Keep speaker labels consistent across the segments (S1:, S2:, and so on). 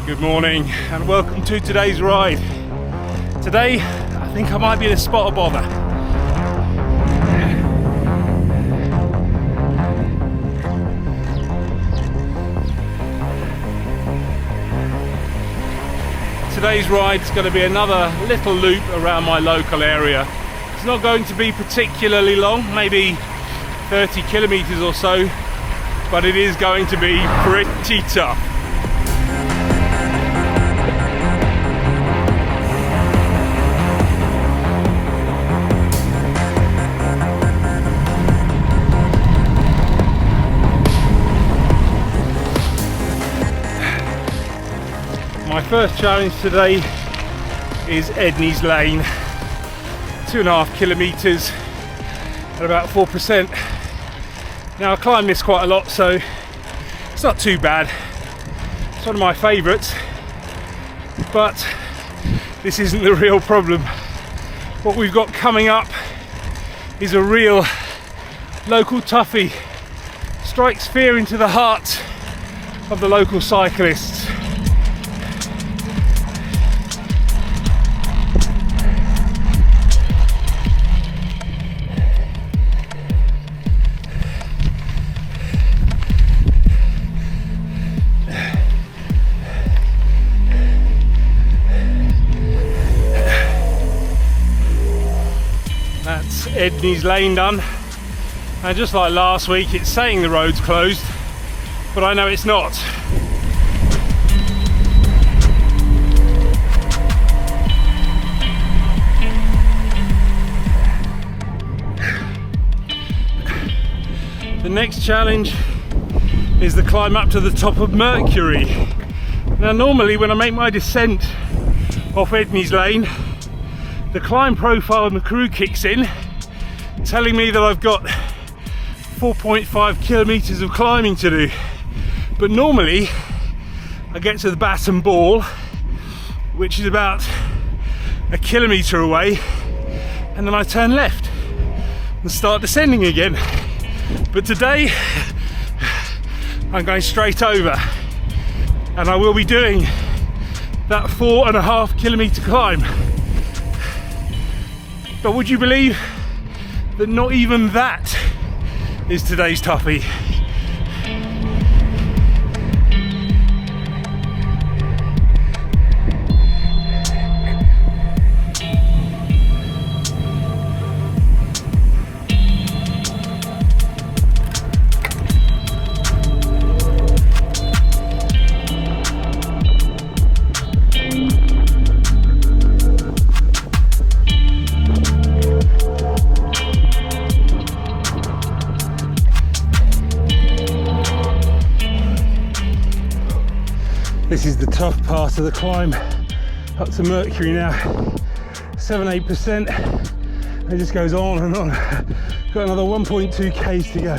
S1: Good morning and welcome to today's ride. Today, I think I might be in a spot of bother. Today's ride is going to be another little loop around my local area. It's not going to be particularly long, maybe 30 kilometers or so, but it is going to be pretty tough. My first challenge today is Edney's Lane, 2.5 kilometers at about 4%. Now I climb this quite a lot, so it's not too bad. It's one of my favourites, but this isn't the real problem. What we've got coming up is a real local toughie. Strikes fear into the heart of the local cyclists. That's Edney's Lane done, and just like last week, it's saying the road's closed, but I know it's not. The next challenge is the climb up to the top of Mercury. Now normally when I make my descent off Edney's Lane, the climb profile and the crew kicks in, telling me that I've got 4.5 kilometers of climbing to do. But normally I get to the bat and ball, which is about a kilometer away, and then I turn left and start descending again. But today I'm going straight over, and I will be doing that 4.5 kilometer climb. But would you believe that not even that is today's toughie? This is the tough part of the climb up to Mercury now. 7-8%. It just goes on and on. Got another 1.2 k's to go.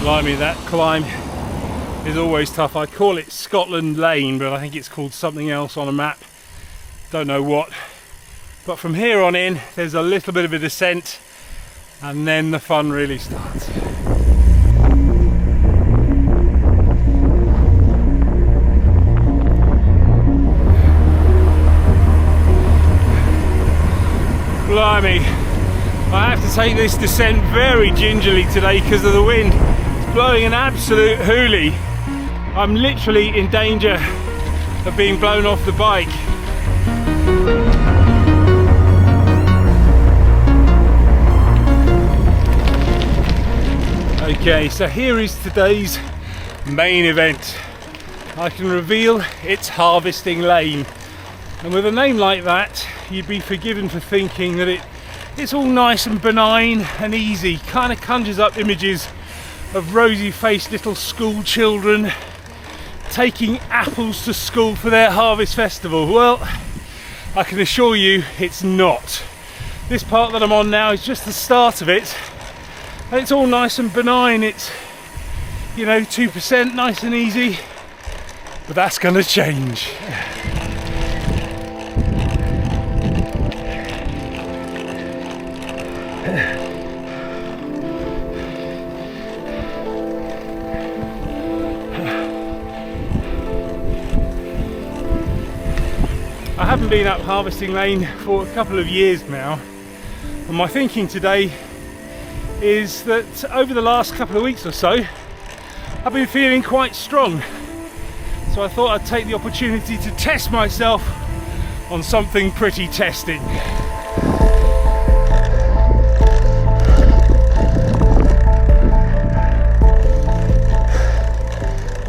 S1: Blimey, that climb is always tough. I call it Scotland Lane, but I think it's called something else on a map. Don't know what. But from here on in, there's a little bit of a descent, and then the fun really starts. Blimey, I have to take this descent very gingerly today because of the wind. It's blowing an absolute hoolie. I'm literally in danger of being blown off the bike. Okay, so here is today's main event. I can reveal it's Harvesting Lane. And with a name like that, you'd be forgiven for thinking that it's all nice and benign and easy. Kind of conjures up images of rosy-faced little school children taking apples to school for their harvest festival. Well, I can assure you it's not. This part that I'm on now is just the start of it, and it's all nice and benign. It's you know, 2%, nice and easy, but that's gonna change. I haven't been up Harvesting Lane for a couple of years now, and my thinking today is that over the last couple of weeks or so I've been feeling quite strong, so I thought I'd take the opportunity to test myself on something pretty testing.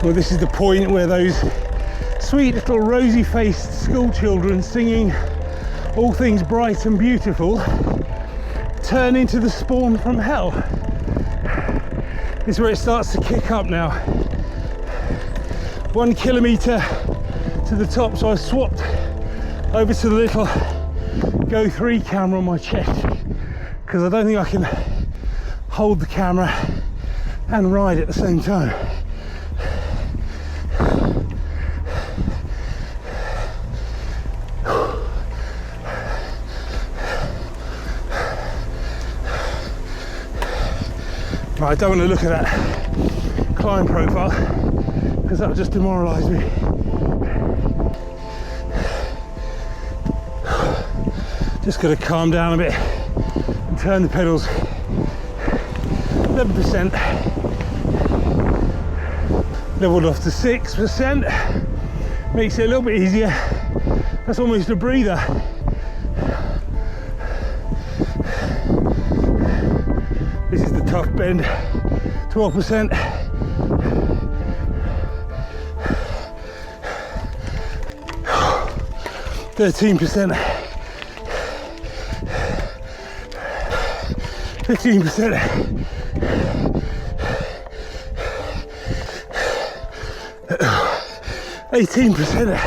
S1: Well, this is the point where those sweet little rosy-faced school children singing all things bright and beautiful turn into the spawn from hell. This is where it starts to kick up now. 1 kilometre to the top, so I swapped over to the little Go 3 camera on my chest because I don't think I can hold the camera and ride at the same time. I don't want to look at that climb profile because that'll just demoralise me. Just got to calm down a bit and turn the pedals. 11%, leveled off to 6%, makes it a little bit easier. That's almost a breather. This is the tough bend, 12%. %, 15%, 18%.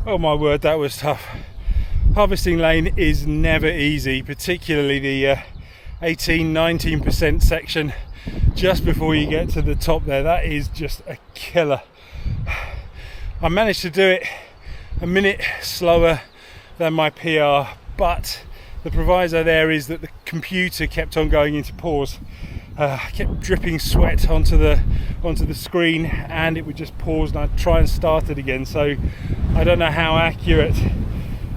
S1: Oh my word, that was tough. Harvesting Lane is never easy, particularly the 18-19% section just before you get to the top there. That is just a killer. I managed to do it a minute slower than my PR, but the proviso there is that the computer kept on going into pause. I kept dripping sweat onto the screen, and it would just pause and I'd try and start it again. So I don't know how accurate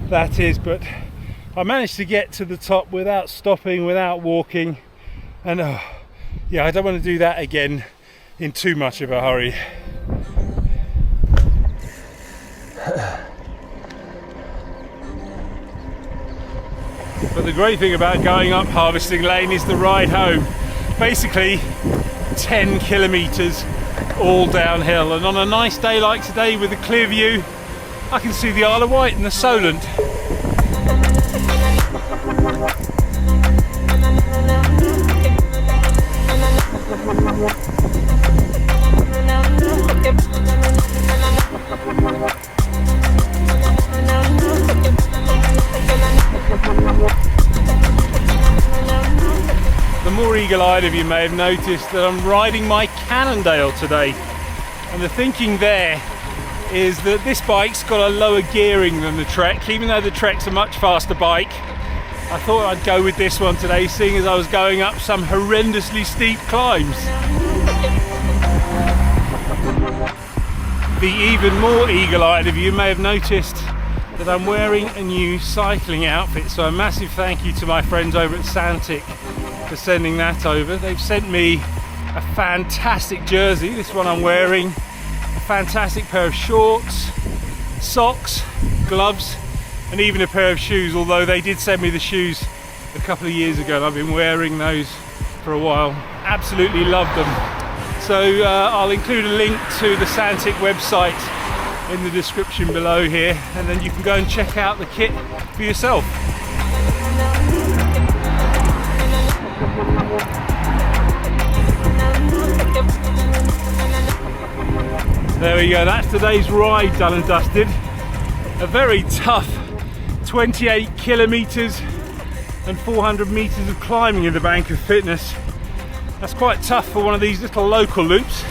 S1: that is, but I managed to get to the top without stopping, without walking, and yeah, I don't want to do that again in too much of a hurry. But the great thing about going up Harvesting Lane is the ride home. Basically 10 kilometres all downhill, and on a nice day like today with a clear view I can see the Isle of Wight and the Solent. The more eagle-eyed of you may have noticed that I'm riding my Cannondale today, and the thinking there is that this bike's got a lower gearing than the Trek. Even though the Trek's a much faster bike, I thought I'd go with this one today, seeing as I was going up some horrendously steep climbs. The even more eagle-eyed of you may have noticed that I'm wearing a new cycling outfit, so a massive thank you to my friends over at Scenic for sending that over. They've sent me a fantastic jersey, this one I'm wearing, a fantastic pair of shorts, socks, gloves, and even a pair of shoes, although they did send me the shoes a couple of years ago and I've been wearing those for a while. Absolutely love them. So I'll include a link to the Scenic website in the description below here, and then you can go and check out the kit for yourself. There we go, that's today's ride done and dusted. A very tough 28 kilometers and 400 meters of climbing in the Bank of Fitness. That's quite tough for one of these little local loops.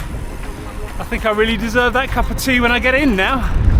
S1: I think I really deserve that cup of tea when I get in now.